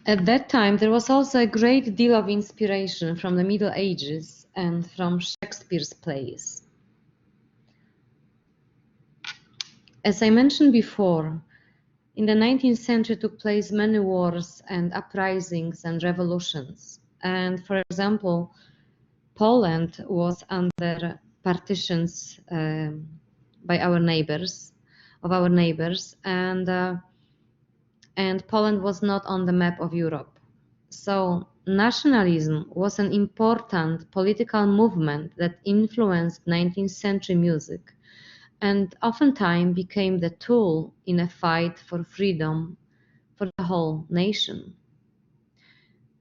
At that time, there was also a great deal of inspiration from the Middle Ages and from Shakespeare's plays. As I mentioned before, in the 19th century took place many wars and uprisings and revolutions. And for example, Poland was under partitions by our neighbors, and Poland was not on the map of Europe. So nationalism was an important political movement that influenced 19th century music and oftentimes became the tool in a fight for freedom for the whole nation.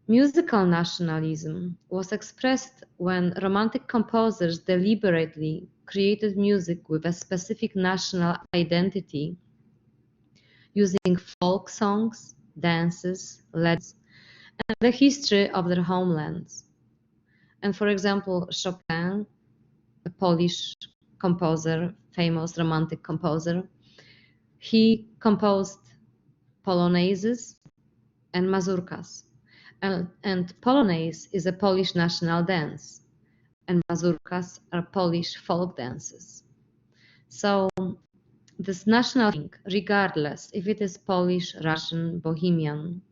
Musical nationalism was expressed when Romantic composers deliberately created music with a specific national identity, using folk songs, dances, legends, and the history of their homelands. And for example, Chopin, a Polish composer, famous Romantic composer, he composed polonaises and mazurkas. And Polonaise is a Polish national dance, and mazurkas are Polish folk dances. So this national thing, regardless if it is Polish, Russian, Bohemian,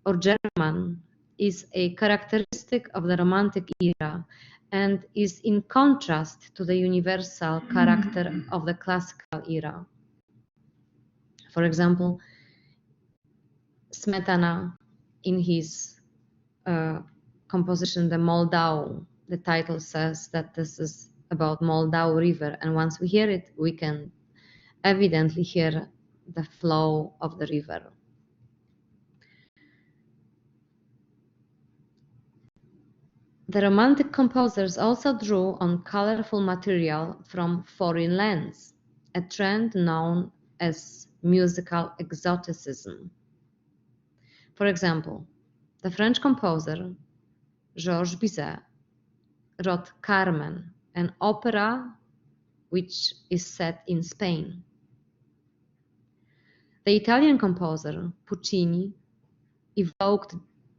or German, is a characteristic of the Romantic era and is in contrast to the universal character of the Classical era. For example, Smetana, in his composition, the Moldau, the title says that this is about Moldau River, and once we hear it, we can evidently hear the flow of the river. The Romantic composers also drew on colorful material from foreign lands, a trend known as musical exoticism. For example, the French composer Georges Bizet wrote Carmen, an opera which is set in Spain. The Italian composer Puccini evoked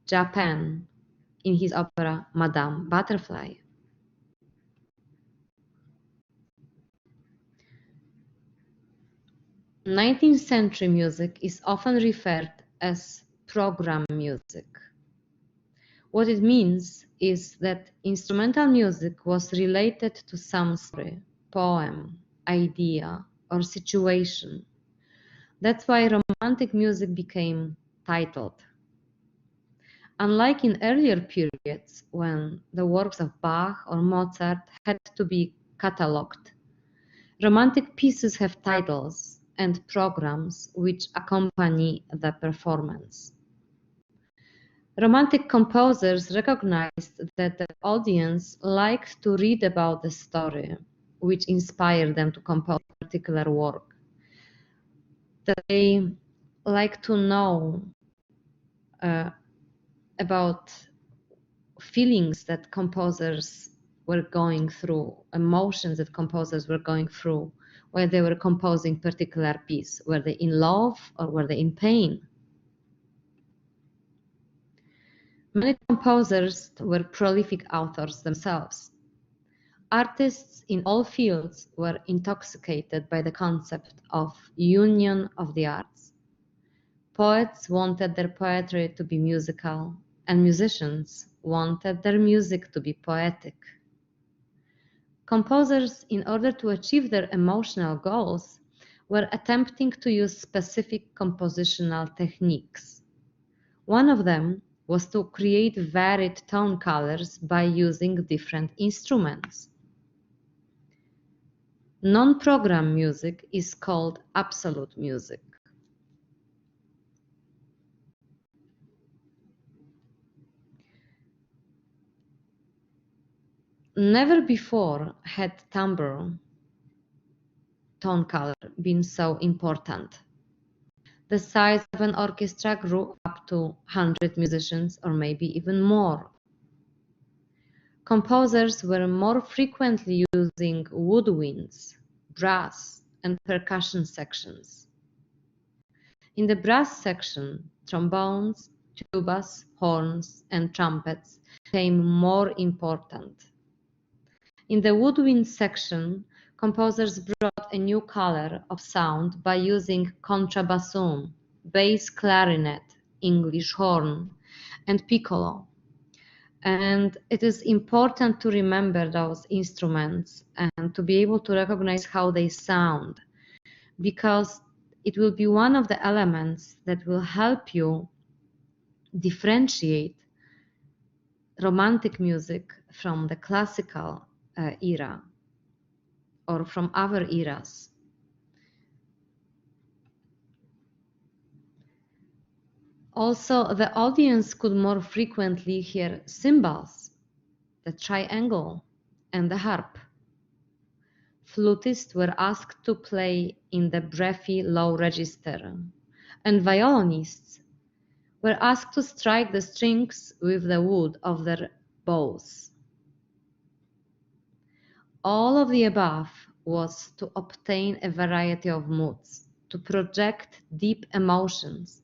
Japan in his opera Madame Butterfly. 19th century music is often referred as program music. What it means is that instrumental music was related to some story, poem, idea, or situation. That's why Romantic music became titled. Unlike in earlier periods when the works of Bach or Mozart had to be catalogued, Romantic pieces have titles and programs which accompany the performance. Romantic composers recognized that the audience liked to read about the story, which inspired them to compose a particular work. They like to know about feelings that composers were going through, emotions that composers were going through while they were composing particular piece. Were they in love or were they in pain? Many composers were prolific authors themselves. Artists in all fields were intoxicated by the concept of union of the arts. Poets wanted their poetry to be musical, and musicians wanted their music to be poetic. Composers, in order to achieve their emotional goals, were attempting to use specific compositional techniques. One of them was to create varied tone colors by using different instruments. Non-program music is called absolute music. Never before had timbre, tone color, been so important. The size of an orchestra grew up to 100 musicians or maybe even more. Composers were more frequently using woodwinds, brass, and percussion sections. In the brass section, trombones, tubas, horns, and trumpets became more important. In the woodwind section, composers brought a new color of sound by using contrabassoon, bass clarinet, English horn, and piccolo. And it is important to remember those instruments and to be able to recognize how they sound, because it will be one of the elements that will help you differentiate romantic music from the classical era or from other eras. Also, the audience could more frequently hear cymbals, the triangle, and the harp. Flutists were asked to play in the breathy low register, and violinists were asked to strike the strings with the wood of their bows. All of the above was to obtain a variety of moods, to project deep emotions,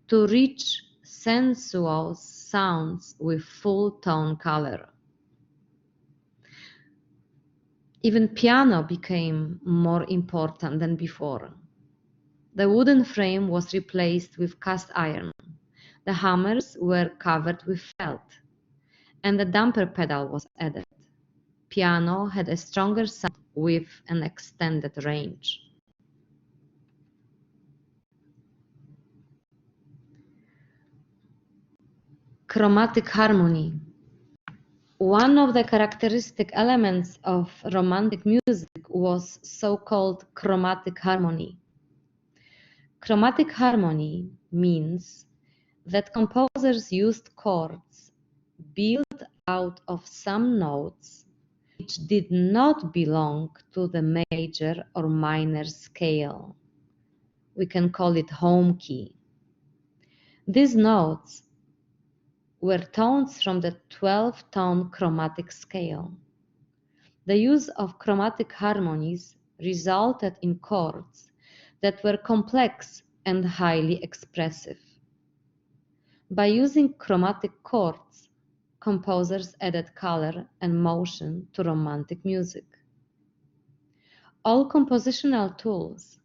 to reach sensual sounds with full tone color. Even piano became more important than before. The wooden frame was replaced with cast iron. The hammers were covered with felt, and the damper pedal was added. Piano had a stronger sound with an extended range. Chromatic harmony. One of the characteristic elements of romantic music was so-called chromatic harmony. Chromatic harmony means that composers used chords built out of some notes which did not belong to the major or minor scale. We can call it home key. These notes were tones from the 12-tone chromatic scale. The use of chromatic harmonies resulted in chords that were complex and highly expressive. By using chromatic chords, composers added color and motion to romantic music. All compositional tools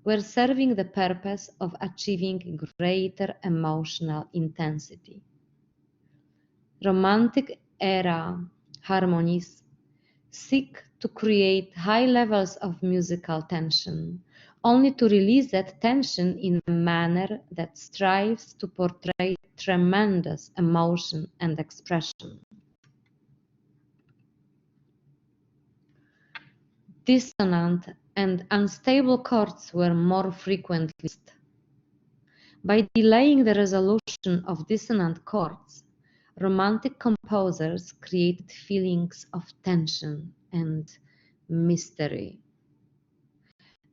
were serving the purpose of achieving greater emotional intensity. Romantic era harmonies seek to create high levels of musical tension, only to release that tension in a manner that strives to portray tremendous emotion and expression. Dissonant and unstable chords were more frequently used. By delaying the resolution of dissonant chords, romantic composers created feelings of tension and mystery.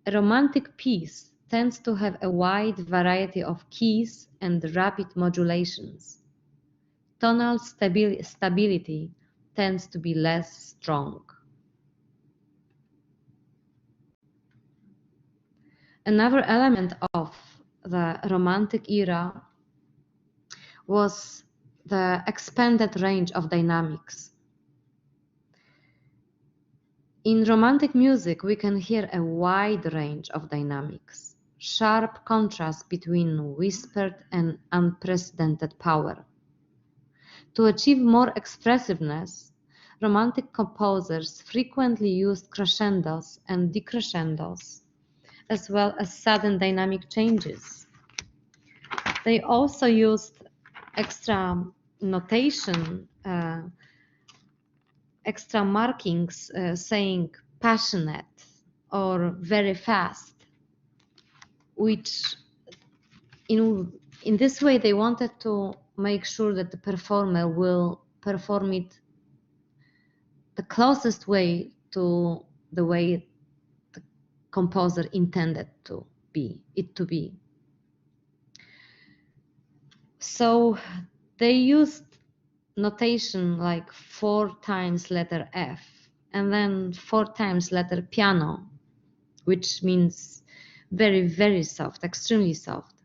A romantic piece tends to have a wide variety of keys and rapid modulations. Tonal stability tends to be less strong. Another element of the Romantic era was the expanded range of dynamics. In Romantic music, we can hear a wide range of dynamics, sharp contrast between whispered and unprecedented power. To achieve more expressiveness, Romantic composers frequently used crescendos and decrescendos, as well as sudden dynamic changes. They also used extra notation, extra markings saying passionate or very fast, which in this way they wanted to make sure that the performer will perform it the closest way to the way the composer intended it to be. So they used notation like 4 times letter F and then 4 times letter piano, which means very, very soft, extremely soft.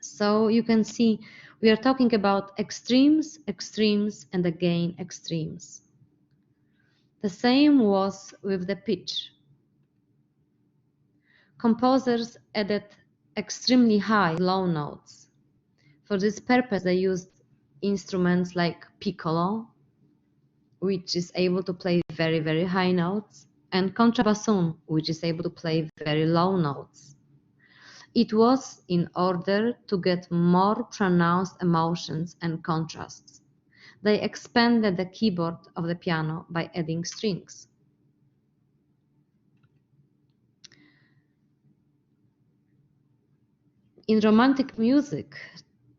So you can see We are talking about extremes, extremes, and again extremes. The same was with the pitch. Composers added extremely high low notes. For this purpose, they used instruments like piccolo, which is able to play very, very high notes, and contrabassoon, which is able to play very low notes. It was in order to get more pronounced emotions and contrasts. They expanded the keyboard of the piano by adding strings. In romantic music,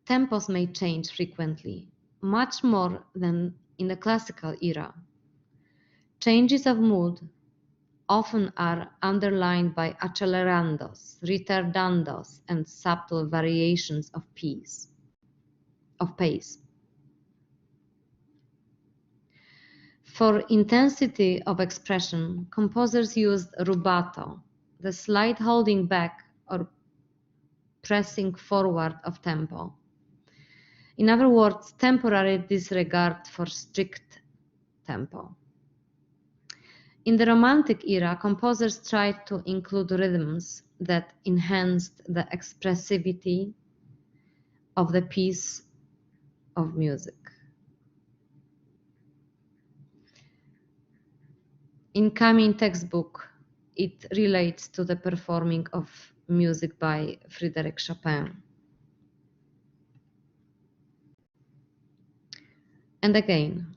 tempos may change frequently, much more than in the classical era. Changes of mood often are underlined by accelerandos, retardandos, and subtle variations of pace. For intensity of expression, composers used rubato, the slight holding back or pressing forward of tempo. In other words, temporary disregard for strict tempo. In the Romantic era, composers tried to include rhythms that enhanced the expressivity of the piece of music. In Camille textbook, it relates to the performing of music by Frédéric Chopin. And again,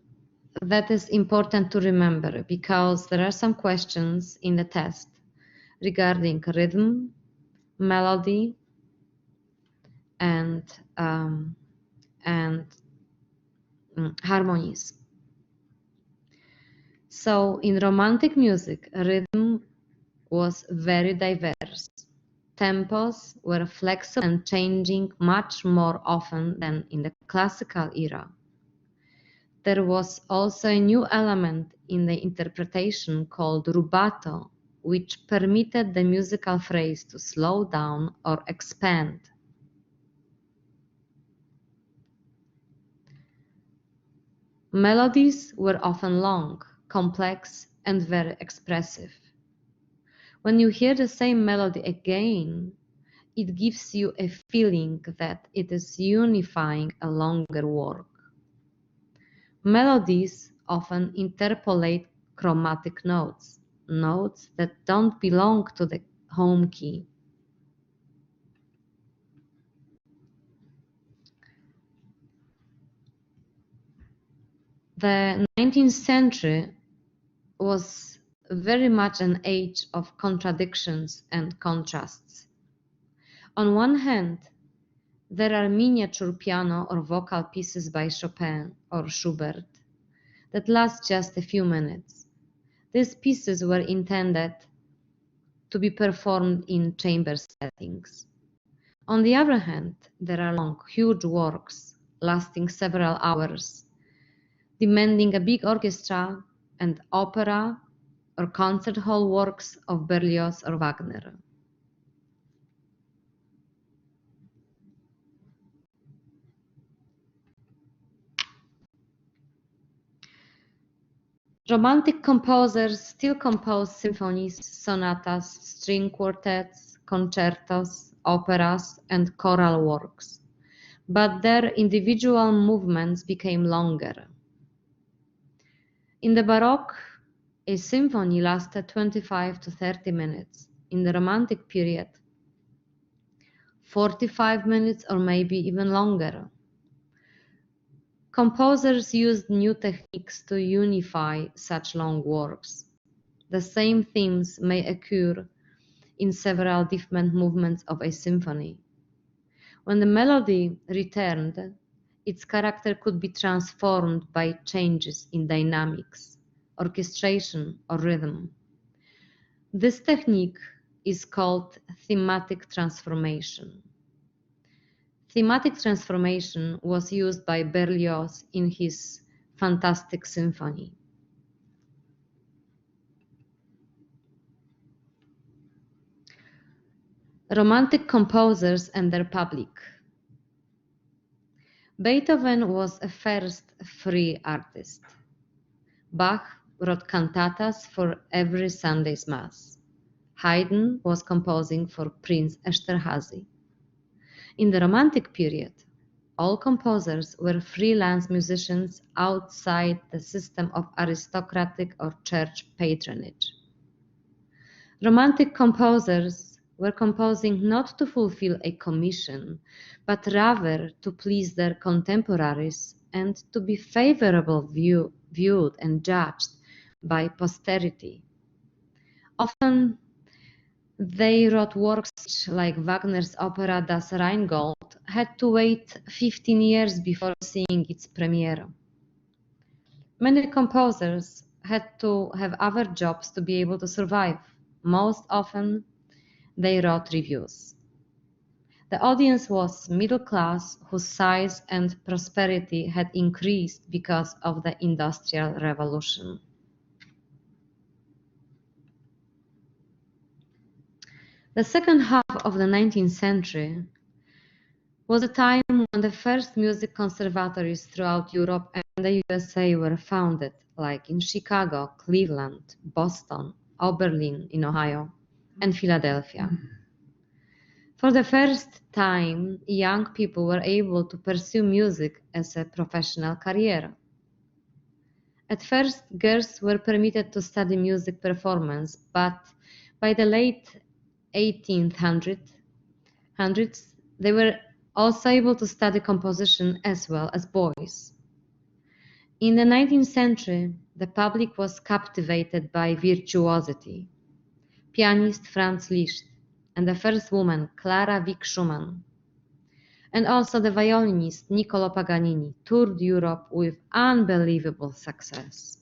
that is important to remember because there are some questions in the test regarding rhythm, melody, and harmonies. So in romantic music, rhythm was very diverse. Tempos were flexible and changing much more often than in the classical era. There was also a new element in the interpretation called rubato, which permitted the musical phrase to slow down or expand. Melodies were often long, complex, and very expressive. When you hear the same melody again, it gives you a feeling that it is unifying a longer work. Melodies often interpolate chromatic notes, notes that don't belong to the home key. The 19th century was very much an age of contradictions and contrasts. On one hand, there are miniature piano or vocal pieces by Chopin or Schubert that last just a few minutes. These pieces were intended to be performed in chamber settings. On the other hand, there are long, huge works lasting several hours, demanding a big orchestra and opera or concert hall works of Berlioz or Wagner. Romantic composers still compose symphonies, sonatas, string quartets, concertos, operas, and choral works, but their individual movements became longer. In the Baroque, a symphony lasted 25 to 30 minutes. In the Romantic period, 45 minutes or maybe even longer. Composers used new techniques to unify such long works. The same themes may occur in several different movements of a symphony. When the melody returned, its character could be transformed by changes in dynamics, orchestration, or rhythm. This technique is called thematic transformation. Thematic transformation was used by Berlioz in his Fantastic Symphony. Romantic composers and their public. Beethoven was a first free artist. Bach wrote cantatas for every Sunday's Mass. Haydn was composing for Prince Esterhazy. In the Romantic period, all composers were freelance musicians outside the system of aristocratic or church patronage. Romantic composers were composing not to fulfill a commission, but rather to please their contemporaries and to be favorably viewed and judged by posterity. Often they wrote works like Wagner's opera Das Rheingold had to wait 15 years before seeing its premiere. Many composers had to have other jobs to be able to survive. Most often, they wrote reviews. The audience was middle class, whose size and prosperity had increased because of the Industrial Revolution. The second half of the 19th century was a time when the first music conservatories throughout Europe and the USA were founded, like in Chicago, Cleveland, Boston, Oberlin in Ohio, and Philadelphia. For the first time, young people were able to pursue music as a professional career. At first, girls were permitted to study music performance, but by the late 1800s, they were also able to study composition as well as boys. In the 19th century, the public was captivated by virtuosity. Pianist Franz Liszt and the first woman, Clara Wieck-Schumann, and also the violinist Niccolò Paganini toured Europe with unbelievable success.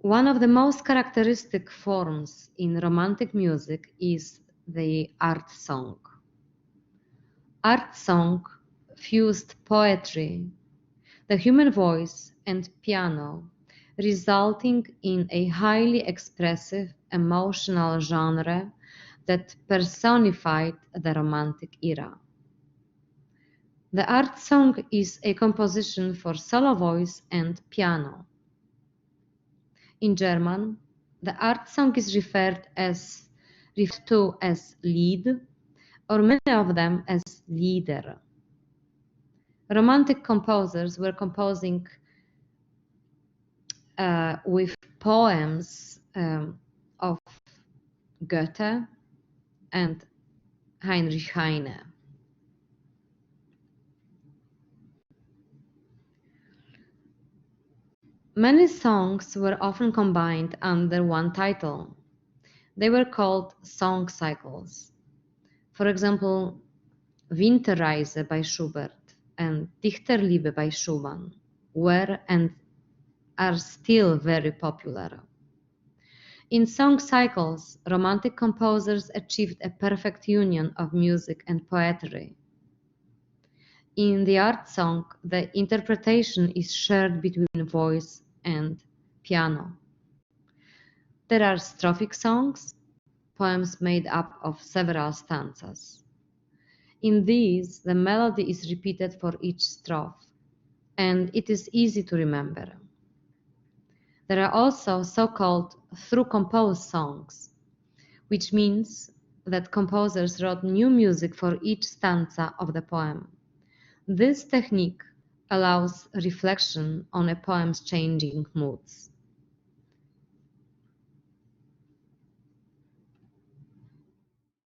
One of the most characteristic forms in Romantic music is the art song. Art song fused poetry, the human voice, and piano, resulting in a highly expressive, emotional genre that personified the Romantic era. The art song is a composition for solo voice and piano. In German, the art song is referred to as Lied, or many of them as Lieder. Romantic composers were composing with poems of Goethe and Heinrich Heine. Many songs were often combined under one title. They were called song cycles. For example, Winterreise by Schubert and Dichterliebe by Schumann were and are still very popular. In song cycles, Romantic composers achieved a perfect union of music and poetry. In the art song, the interpretation is shared between voice and piano. There are strophic songs, poems made up of several stanzas. In these, the melody is repeated for each strophe, and it is easy to remember. There are also so-called through-composed songs, which means that composers wrote new music for each stanza of the poem. This technique allows reflection on a poem's changing moods.